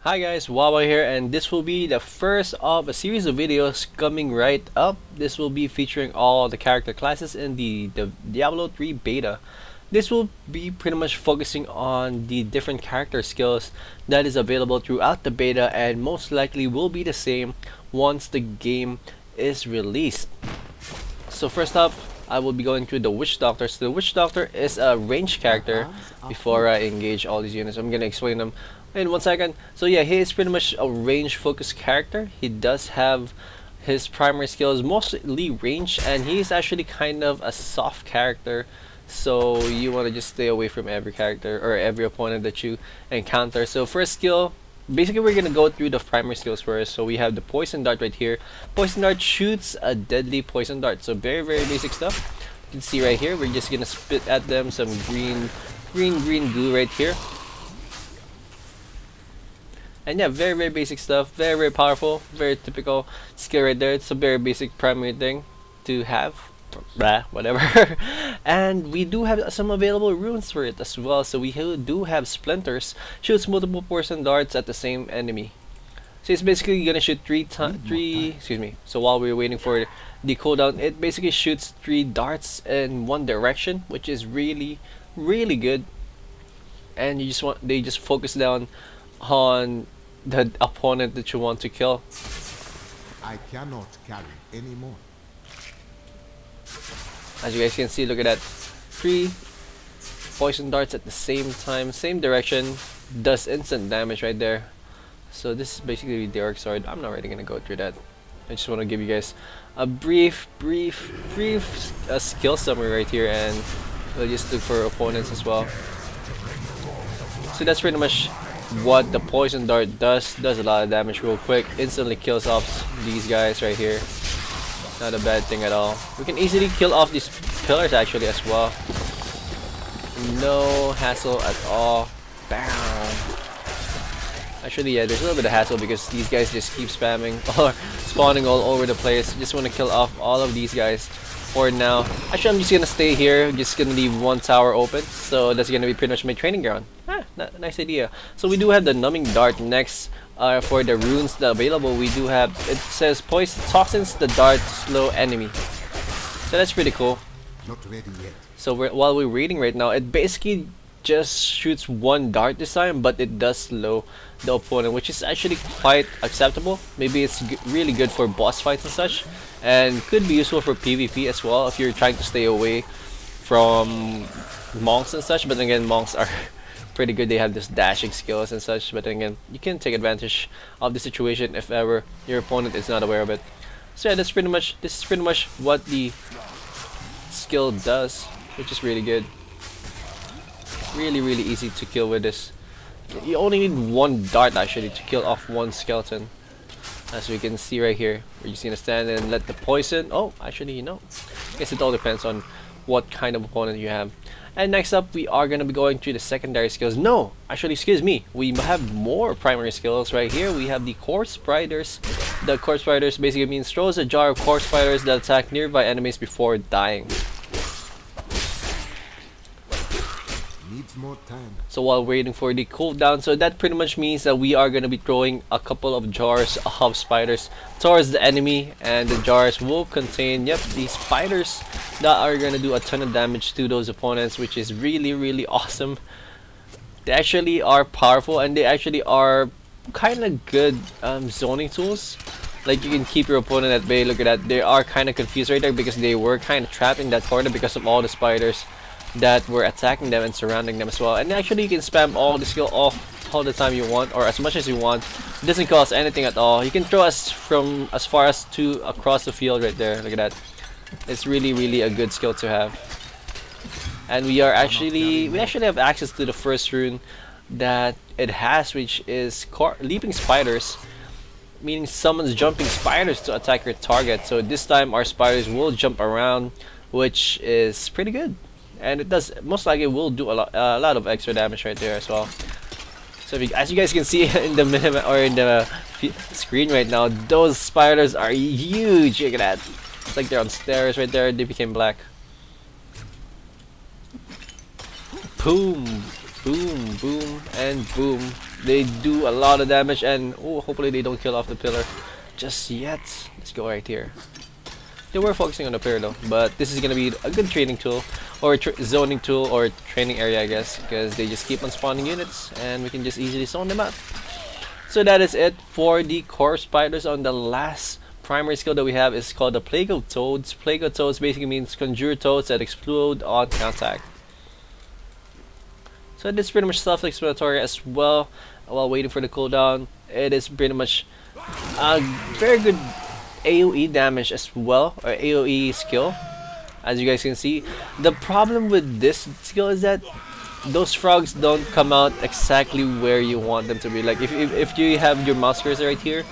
Hi guys, Wawa here, and this will be the first of a series of videos coming right up. This will be featuring all the character classes in the Diablo 3 beta. This will be pretty much focusing on the different character skills that is available throughout the beta and most likely will be the same once the game is released. So first up, I will be going through the Witch Doctor. So the Witch Doctor is a ranged character. Before I engage all these units, I'm gonna explain them in 1 second. So yeah, he is pretty much a range focused character. He does have his primary skills mostly range, and he's actually kind of a soft character. So you want to just stay away from every character or every opponent that you encounter. So first skill, basically we're gonna go through the primary skills first. So we have the poison dart right here. Poison dart shoots a deadly poison dart. So very basic stuff. You can see right here, we're just gonna spit at them some green glue right here. And yeah, very basic stuff, very powerful, very typical skill right there. It's a very basic primary thing to have. Blah, whatever. And we do have some available runes for it as well. So we do have splinters, shoots multiple poison darts at the same enemy. So it's basically gonna shoot excuse me. So while we're waiting for the cooldown, it basically shoots 3 darts in one direction, which is really good. And they just focus down on the opponent that you want to kill. I cannot carry anymore. As you guys can see, look at that. 3 poison darts at the same time, same direction, does instant damage right there. So this is basically the Orc Sword. I'm not really gonna go through that. I just want to give you guys a brief skill summary right here, and we'll just look for opponents as well. So that's pretty much what the poison dart does. Does a lot of damage real quick, instantly kills off these guys right here. Not a bad thing at all. We can easily kill off these pillars actually as well. No hassle at all. Bam. Actually, yeah, there's a little bit of hassle because these guys just keep spamming or spawning all over the place. Just want to kill off all of these guys for now. Actually, I'm just gonna stay here. Just gonna leave one tower open. So that's gonna be pretty much my training ground. Nice idea. So we do have the numbing dart next. For the runes that available, we do have, it says poison toxins the dart slow enemy. So that's pretty cool. Not ready yet. So while we're reading right now, it basically just shoots 1 dart this time, but it does slow the opponent, which is actually quite acceptable. Maybe it's really good for boss fights and such, and could be useful for PvP as well if you're trying to stay away from monks and such. But again, monks are pretty good. They have this dashing skills and such, but again, you can take advantage of the situation if ever your opponent is not aware of it. So yeah, this is pretty much what the skill does, which is really good. Really easy to kill with this. You only need 1 dart actually to kill off 1 skeleton, as we can see right here. We're just gonna stand and let the poison. Oh, actually, I guess it all depends on what kind of opponent you have. And next up, we are gonna be going through the secondary skills. No, actually, excuse me. We have more primary skills right here. We have the corpse spiders. The corpse spiders basically means throws a jar of corpse spiders that attack nearby enemies before dying. Needs more time. So while waiting for the cooldown, so that pretty much means that we are gonna be throwing a couple of jars of spiders towards the enemy, and the jars will contain, yep, these spiders that are gonna do a ton of damage to those opponents, which is really awesome. They actually are powerful, and they actually are kind of good zoning tools. Like, you can keep your opponent at bay. Look at that, they are kind of confused right there because they were kind of trapped in that corner because of all the spiders that were attacking them and surrounding them as well. And actually, you can spam all the skill off all the time you want, or as much as you want. It doesn't cost anything at all. You can throw us from as far as across the field right there. Look at that. It's really a good skill to have. And we actually have access to the first rune that it has, which is leaping spiders, meaning summons jumping spiders to attack your target. So this time our spiders will jump around, which is pretty good. And it does, most likely will do a lot of extra damage right there as well. So as you guys can see in the in the screen right now, those spiders are huge. Look at that. It's like they're on stairs right there. They became black. Boom, boom, and boom. They do a lot of damage, and oh, hopefully they don't kill off the pillar just yet. Let's go right here. They were focusing on the pillar though, but this is gonna be a good training tool, or zoning tool, or training area, I guess, because they just keep on spawning units, and we can just easily zone them out. So that is it for the core spiders. On the last primary skill that we have is called the Plague of Toads. Plague of Toads basically means conjure toads that explode on contact. So this is pretty much self-explanatory as well. While waiting for the cooldown, it is pretty much a very good AoE damage as well, or AoE skill, as you guys can see. The problem with this skill is that those frogs don't come out exactly where you want them to be. Like if you have your mouse cursor right here,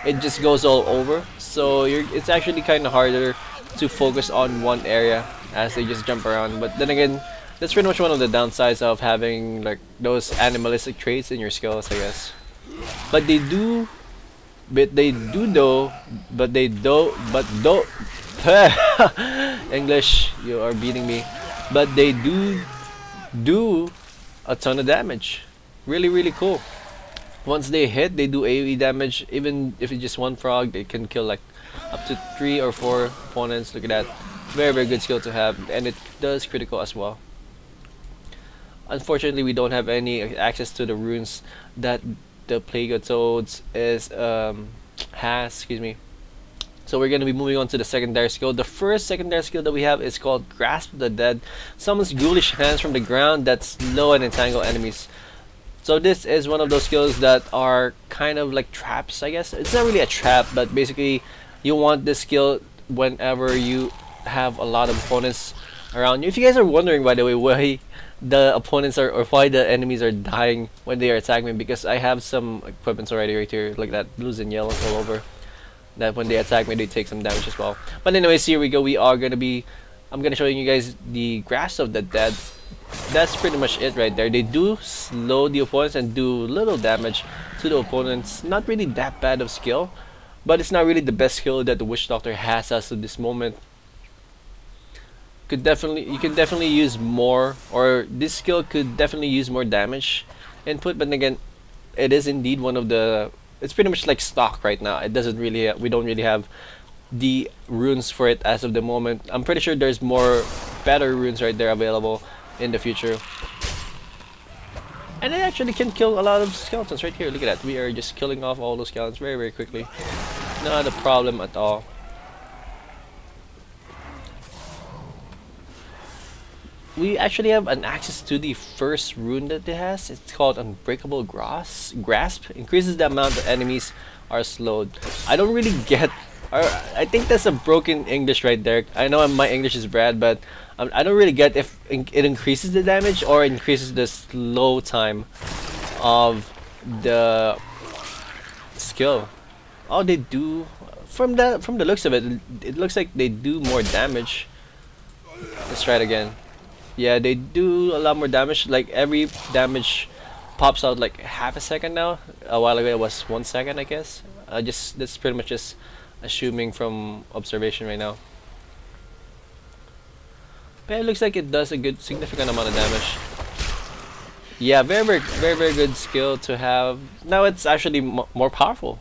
it just goes all over. So it's actually kind of harder to focus on one area as they just jump around. But then again, that's pretty much one of the downsides of having like those animalistic traits in your skills, I guess. But they do English, you are beating me. But they do a ton of damage. Really cool. Once they hit, they do AoE damage. Even if it's just one frog, they can kill like up to 3 or 4 opponents. Look at that. Very good skill to have, and it does critical as well. Unfortunately, we don't have any access to the runes that the Plague of Toads has. Excuse me. So we're gonna be moving on to the secondary skill. The first secondary skill that we have is called Grasp the Dead. Summons ghoulish hands from the ground that slow and entangle enemies. So this is one of those skills that are kind of like traps, I guess. It's not really a trap, but basically you want this skill whenever you have a lot of opponents around you. If you guys are wondering, by the way, why the opponents are, or why the enemies are dying when they are attacking me, because I have some equipments already right here, like that, blues and yellows all over, that when they attack me they take some damage as well. But anyways, here we go. I'm gonna show you guys the Grasp of the Dead. That's pretty much it right there. They do slow the opponents and do little damage to the opponents. Not really that bad of skill, but it's not really the best skill that the Witch Doctor has as of this moment. You can definitely use more, or this skill could definitely use more damage input. But then again, it is indeed one of the. It's pretty much like stock right now. It doesn't really. We don't really have the runes for it as of the moment. I'm pretty sure there's more better runes right there available in the future. And it actually can kill a lot of skeletons right here. Look at that. We are just killing off all those skeletons very quickly. Not a problem at all. We actually have an access to the first rune that it has. It's called Unbreakable Grasp. Increases the amount that enemies are slowed. I don't really get. I think that's a broken English right there. I know my English is bad, but I don't really get if it increases the damage or increases the slow time of the skill. Oh, they do. From the looks of it, it looks like they do more damage. Let's try it again. Yeah, they do a lot more damage. Like every damage pops out like half a second now. A while ago it was 1 second, I guess. That's pretty much just assuming from observation right now. But it looks like it does a good, significant amount of damage. Yeah, very good skill to have. Now it's actually more powerful.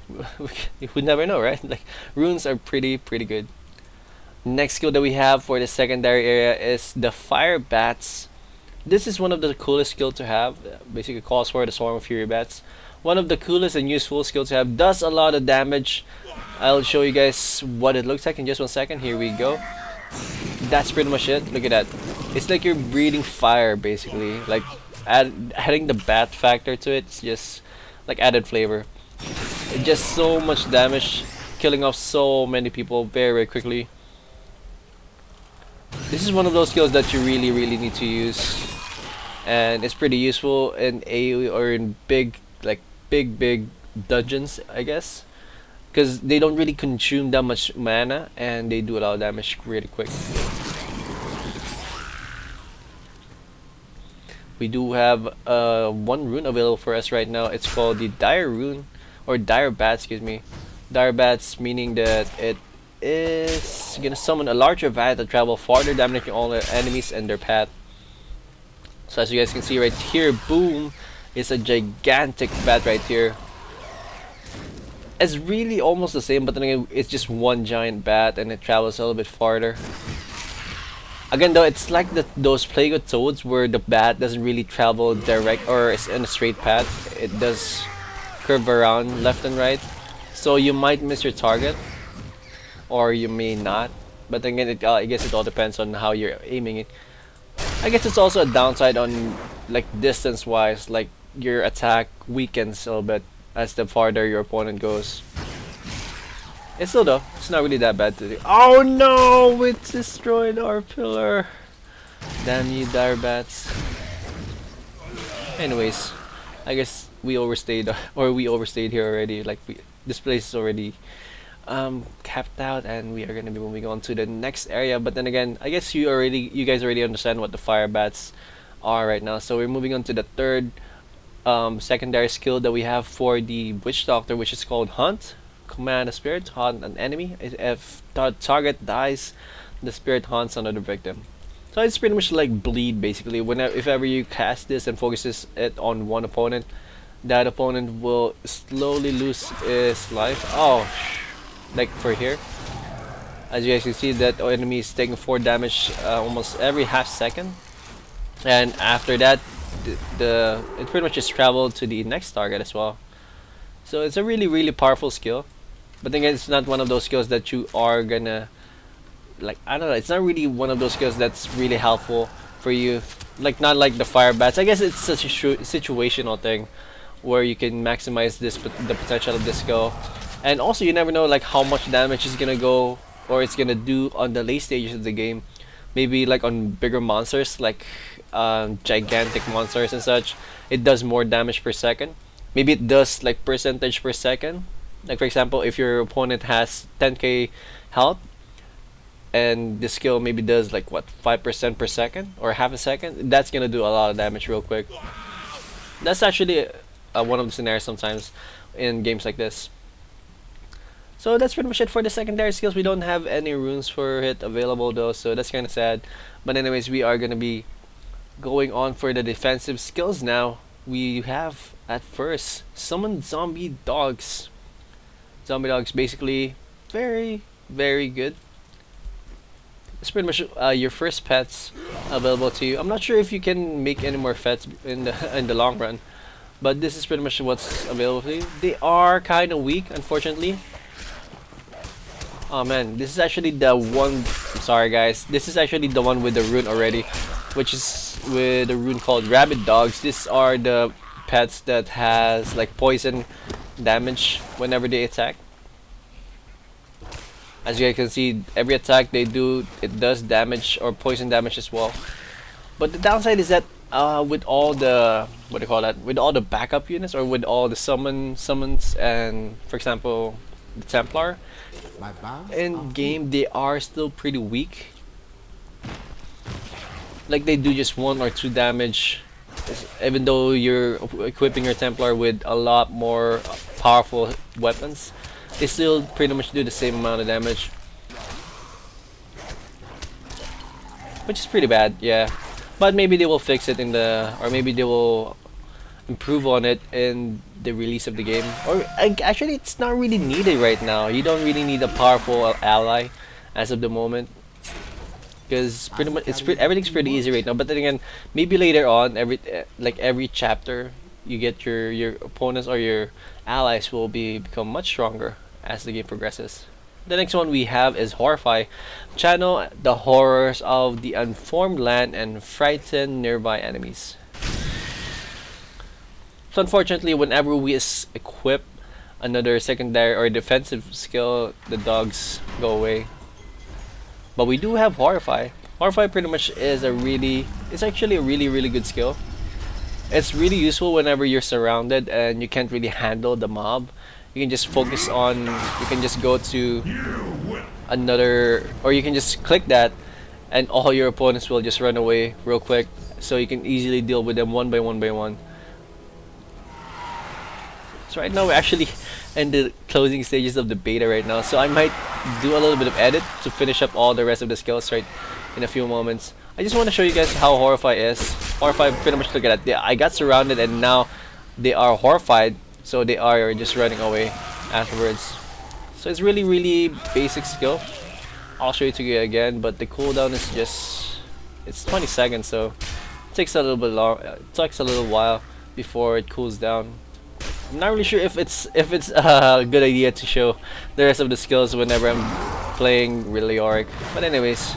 You would never know, right? Like runes are pretty good. Next skill that we have for the secondary area is the Fire Bats. This is one of the coolest skill to have. Basically calls for the Swarm of Fury Bats. One of the coolest and useful skills to have. Does a lot of damage. I'll show you guys what it looks like in just 1 second. Here we go. That's pretty much it. Look at that. It's like you're breathing fire, basically. Like adding the bat factor to it. It's just like added flavor. It's just so much damage, killing off so many people very quickly. This is one of those skills that you really need to use, and it's pretty useful in AoE or in big dungeons, I guess, because they don't really consume that much mana and they do a lot of damage really quick. We do have one rune available for us right now. It's called the Dire Rune, or Dire Bat, excuse me. Dire Bats meaning that it is gonna summon a larger vat that travel farther, damaging all the enemies and their path. So as you guys can see right here, boom, is a gigantic bat right here. It's really almost the same, but then again, it's just one giant bat and it travels a little bit farther. Again, though, it's like those Plague of Toads where the bat doesn't really travel direct or is in a straight path. It does curve around left and right, so you might miss your target, or you may not. But again, I guess it all depends on how you're aiming it. I guess it's also a downside on like distance-wise, like your attack weakens a little bit as the farther your opponent goes. It's still though, it's not really that bad to do. Oh no! It destroyed our pillar! Damn you, dire bats. Anyways, I guess we overstayed, or we overstayed here already. Like, this place is already capped out, and we are gonna be moving on to the next area. But then again, I guess you guys already understand what the fire bats are right now. So we're moving on to the third secondary skill that we have for the witch doctor, which is called hunt. Command a spirit to hunt an enemy. If the target dies, the spirit hunts another victim. So it's pretty much like bleed basically. Whenever, if ever you cast this and focuses it on one opponent, that opponent will slowly lose his life. Oh, like for here, as you guys can see, that enemy is taking 4 damage almost every half second, and after that, it pretty much just traveled to the next target as well. So it's a really powerful skill. But then again, it's not one of those skills that you are gonna, like, I don't know, it's not really one of those skills that's really helpful for you. Like, not like the fire bats. I guess it's such a situational thing where you can maximize the potential of this skill. And also, you never know like how much damage is gonna go or it's gonna do on the late stages of the game. Maybe like on bigger monsters, like gigantic monsters and such, it does more damage per second. Maybe it does like percentage per second. Like for example, if your opponent has 10k health and the skill maybe does like what, 5% per second or half a second, that's gonna do a lot of damage real quick. That's actually one of the scenarios sometimes in games like this. So that's pretty much it for the secondary skills. We don't have any runes for it available though, so that's kind of sad. But anyways, we are gonna be going on for the defensive skills now. We have at first summon zombie dogs. Zombie dogs basically very good. It's pretty much your first pets available to you. I'm not sure if you can make any more pets in the long run, but this is pretty much what's available to you. They are kind of weak, unfortunately. Oh man, this is actually the one. Sorry guys, this is actually the one with the rune already, which is with a rune called rabbit dogs. These are the pets that has like poison damage whenever they attack. As you guys can see, every attack they do, it does damage or poison damage as well. But the downside is that with all the, what do you call that, with all the backup units or with all the summons and for example the Templar in game, they are still pretty weak. Like they do just 1 or 2 damage, even though you're equipping your Templar with a lot more powerful weapons. They still pretty much do the same amount of damage, which is pretty bad, yeah. But maybe they will fix it in the, or maybe they will improve on it in the release of the game. Or actually, it's not really needed right now. You don't really need a powerful ally as of the moment, because pretty much everything's pretty easy right now. But then again, maybe later on, every chapter, you get your opponents or your allies will become much stronger as the game progresses. The next one we have is Horrify. Channel the horrors of the unformed land and frighten nearby enemies. So unfortunately, whenever we equip another secondary or defensive skill, the dogs go away. But we do have Horrify. Horrify pretty much is it's actually a really good skill. It's really useful whenever you're surrounded and you can't really handle the mob. You can just focus on, you can just go to another, or you can just click that and all your opponents will just run away real quick, so you can easily deal with them one by one. So right now we're actually in the closing stages of the beta right now, so I might do a little bit of edit to finish up all the rest of the skills right in a few moments. I just want to show you guys how Horrify is. Horrify, pretty much look at that. Yeah, I got surrounded and now they are horrified, so they are just running away afterwards. So it's really really basic skill. I'll show it to you again, but the cooldown is just, it's 20 seconds, so it takes a little bit long. It takes a little while before it cools down. I'm not really sure if it's a good idea to show the rest of the skills whenever I'm playing really Yorick. But anyways,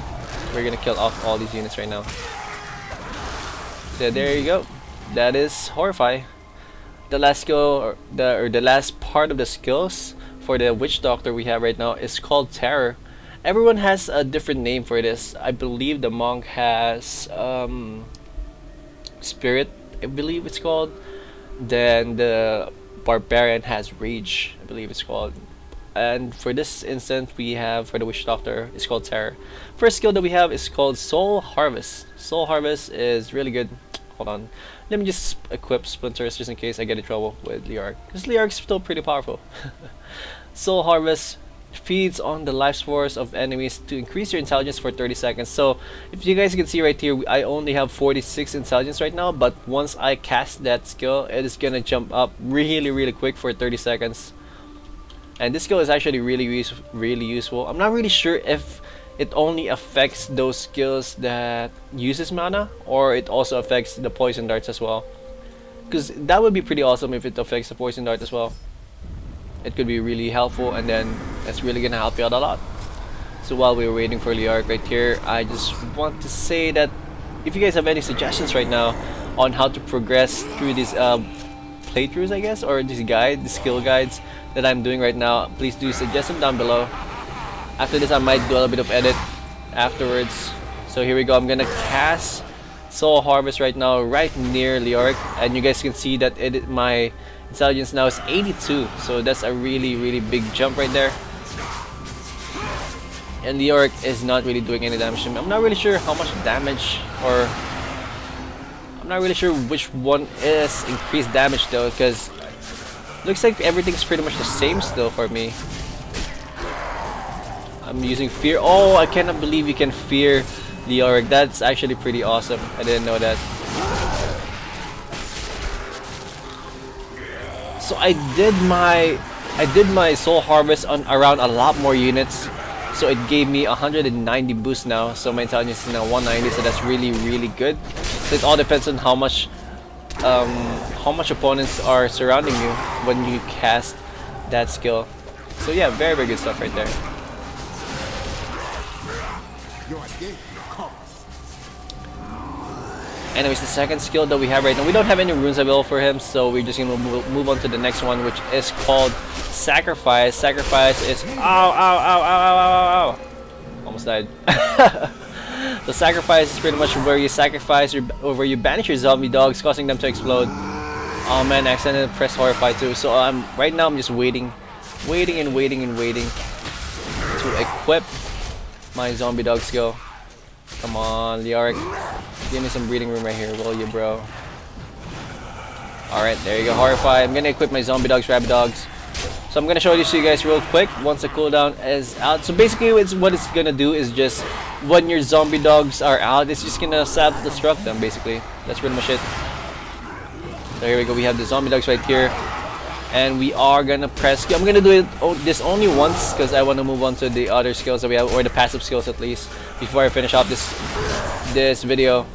we're gonna kill off all these units right now. So there you go. That is Horrify. The last skill, or the last part of the skills for the Witch Doctor we have right now is called Terror. Everyone has a different name for this. I believe the monk has Spirit, I believe it's called. Then the Barbarian has Rage, I believe it's called. And for this instance, we have for the Witch Doctor, it's called Terror. First skill that we have is called Soul Harvest. Soul Harvest is really good. Hold on, let me just equip Splinters just in case I get in trouble with Liark, because Liark's still pretty powerful. Soul Harvest feeds on the life spores of enemies to increase your intelligence for 30 seconds. So if you guys can see right here, I only have 46 intelligence right now, but once I cast that skill, it is gonna jump up really really quick for 30 seconds. And this skill is actually really useful. I'm not really sure if it only affects those skills that uses mana, or it also affects the poison darts as well, because that would be pretty awesome if it affects the poison dart as well. It could be really helpful, and then that's really gonna help you out a lot. So while we're waiting for Liark right here, I just want to say that if you guys have any suggestions right now on how to progress through these playthroughs, I guess, or these skill guides that I'm doing right now, please do suggest them down below. After this, I might do a little bit of edit afterwards. So here we go. I'm gonna cast Soul Harvest right now, right near Liark, and you guys can see that my intelligence now is 82. So that's a really really big jump right there. And Liark is not really doing any damage to me. I'm not really sure how much damage, or I'm not really sure which one is increased damage though, because looks like everything's pretty much the same still for me. I'm using fear. Oh, I cannot believe you can fear Liark. That's actually pretty awesome. I didn't know that. So I did my Soul Harvest on around a lot more units. So it gave me 190 boost now. So my intelligence is now 190. So that's really really good. So it all depends on how much opponents are surrounding you when you cast that skill. So yeah, very very good stuff right there. Anyways, the second skill that we have right now, we don't have any runes available for him, so we're just gonna move on to the next one, which is called Sacrifice. Sacrifice is ow. Almost died. The Sacrifice is pretty much where you sacrifice where you banish your zombie dogs, causing them to explode. Oh man, I accidentally pressed Horrify too. So right now I'm just waiting to equip my zombie dog skill. Come on, Liark. Give me some breathing room right here, will you, bro? Alright, there you go, Horrify. I'm gonna equip my zombie dogs, rabbit dogs. So I'm gonna show this to you guys real quick once the cooldown is out. So basically, what it's gonna do is just when your zombie dogs are out, it's just gonna self-destruct them. Basically, that's pretty much it. So here we go. We have the zombie dogs right here, and we are gonna press. I'm gonna do this only once because I want to move on to the other skills that we have, or the passive skills at least, before I finish off this video.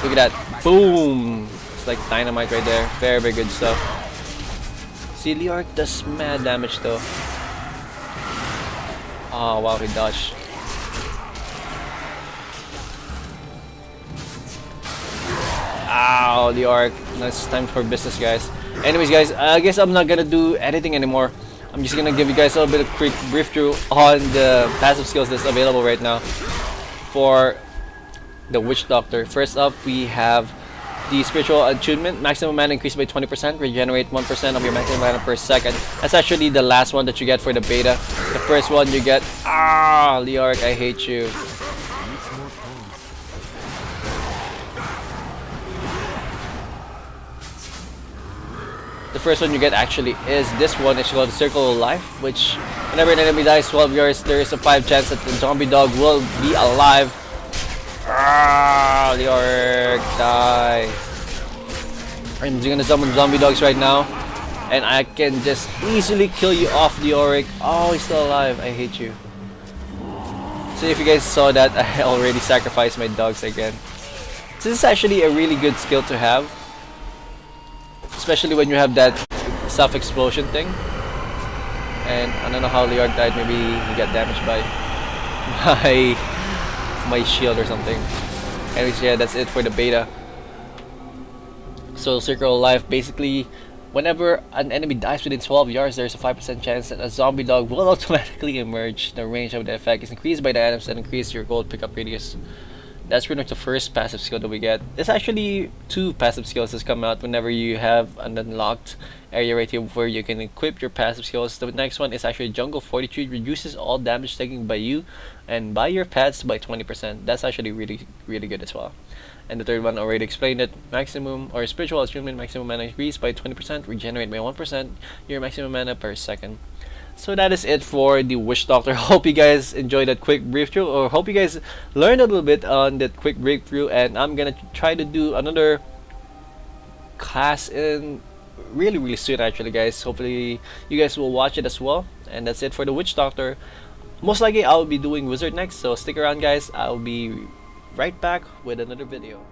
Look at that. Boom! It's like dynamite right there. Very, very good stuff. See, Liark does mad damage though. Oh wow, he dodged. Ow, Liark. It's time for business, guys. Anyways, guys, I guess I'm not gonna do editing anymore. I'm just gonna give you guys a little bit of quick brief through on the passive skills that's available right now for the Witch Doctor. First up, we have the Spiritual Attunement. Maximum mana increased by 20%. Regenerate 1% of your maximum mana per second. That's actually the last one that you get for the beta. The first one you get... Ah, Liark, I hate you. The first one you get actually is this one. It's called the Circle of Life, which whenever an enemy dies 12 yards, there is a 5 chance that the zombie dog will be alive. Ah, Liark, die. I'm gonna summon zombie dogs right now, and I can just easily kill you off the Auric. Oh, he's still alive. I hate you. So if you guys saw that, I already sacrificed my dogs again. This is actually a really good skill to have, especially when you have that self-explosion thing. And I don't know how Leard died. Maybe he got damaged by my shield or something. Anyways, yeah, that's it for the beta. So Circle of Life, basically, whenever an enemy dies within 12 yards, there's a 5% chance that a zombie dog will automatically emerge. The range of the effect is increased by the items that increase your gold pickup radius. That's pretty much the first passive skill that we get. There's actually 2 passive skills that come out whenever you have an unlocked area right here where you can equip your passive skills. The next one is actually Jungle Fortitude, reduces all damage taken by you and by your pets by 20%. That's actually really good as well. And the third one, already explained it, maximum or spiritual attunement maximum mana increase by 20%, regenerate by 1% your maximum mana per second. So that is it for the Witch Doctor. Hope you guys enjoyed that quick brief through, or hope you guys learned a little bit on that quick breakthrough. And I'm gonna try to do another class in really soon, actually, guys. Hopefully you guys will watch it as well. And that's it for the Witch Doctor. Most likely I'll be doing Wizard next, so stick around, guys. I'll be right back with another video.